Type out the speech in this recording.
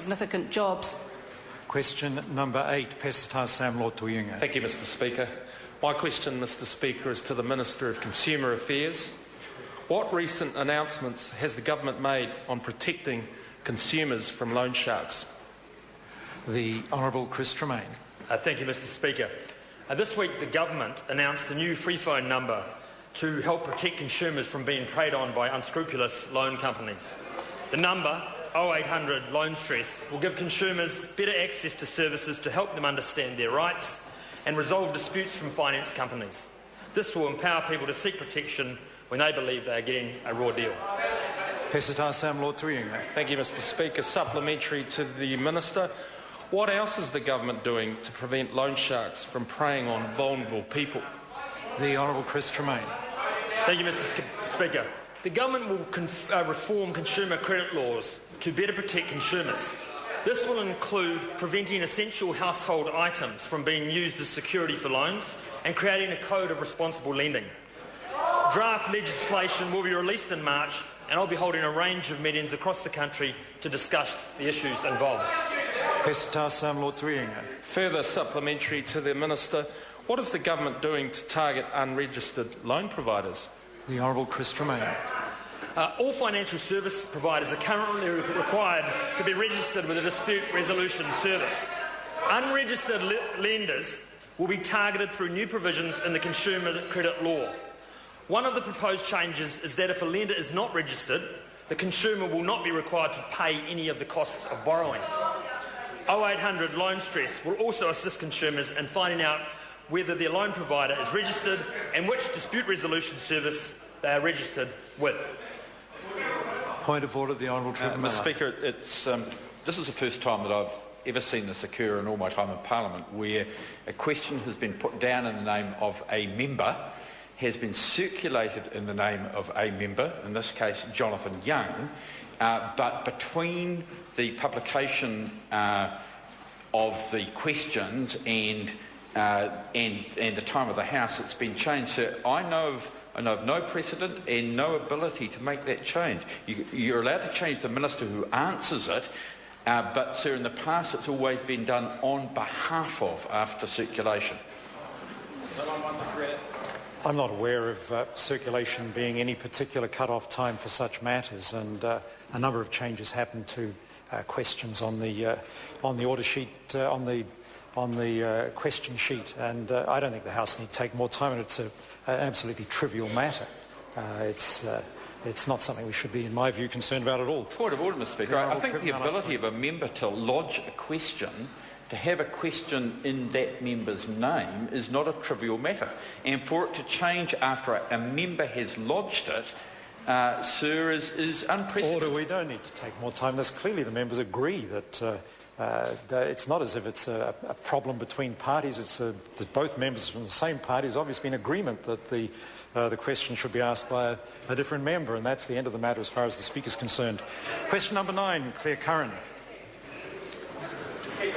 significant jobs. Question number 8, Peseta Sam Lotu-Iiga. Thank you, Mr Speaker. My question, Mr Speaker, is to the Minister of Consumer Affairs. What recent announcements has the government made on protecting consumers from loan sharks? The Honourable Chris Tremain. Thank you, Mr Speaker. This week the government announced a new free phone number to help protect consumers from being preyed on by unscrupulous loan companies. The number, 0800 Loan Stress, will give consumers better access to services to help them understand their rights and resolve disputes from finance companies. This will empower people to seek protection when they believe they are getting a raw deal. Peseta Sam Lotu-Iiga. Thank you, Mr Speaker. Supplementary to the Minister. What else is the government doing to prevent loan sharks from preying on vulnerable people? The Honourable Chris Tremain. Thank you, Mr Speaker. The government will reform consumer credit laws to better protect consumers. This will include preventing essential household items from being used as security for loans and creating a code of responsible lending. Draft legislation will be released in March, and I'll be holding a range of meetings across the country to discuss the issues involved. Peseta Sam Lotu-Iiga. Further supplementary to the Minister. What is the government doing to target unregistered loan providers? The Honourable Chris Tremain. All financial service providers are currently required to be registered with a dispute resolution service. Unregistered lenders will be targeted through new provisions in the consumer credit law. One of the proposed changes is that if a lender is not registered, the consumer will not be required to pay any of the costs of borrowing. 0800 Loan Stress will also assist consumers in finding out whether their loan provider is registered and which dispute resolution service they are registered with. Point of order, the Honourable Trevor. Mr Speaker, this is the first time that I've ever seen this occur in all my time in Parliament, where a question has been put down in the name of a member, has been circulated in the name of a member, in this case Jonathan Young, but between the publication of the questions and the time of the House, it's been changed. So I know of no precedent and no ability to make that change. You're allowed to change the minister who answers it, but, sir, in the past it's always been done on behalf of after circulation. I'm not aware of circulation being any particular cut-off time for such matters, and a number of changes happened to questions on the order sheet, on the question sheet, and I don't think the House need take more time, and it's an absolutely trivial matter. It's not something we should be, in my view, concerned about at all. Point of order, Mr Speaker. I think the ability of a member to lodge a question, to have a question in that member's name, is not a trivial matter. And for it to change after a member has lodged it, sir, is unprecedented. Order, we don't need to take more time. There's clearly the members agree that it's not as if it's a problem between parties. It's that both members from the same party. There's obviously been agreement that the question should be asked by a different member, and that's the end of the matter as far as the Speaker is concerned. Question number 9, Claire Curran.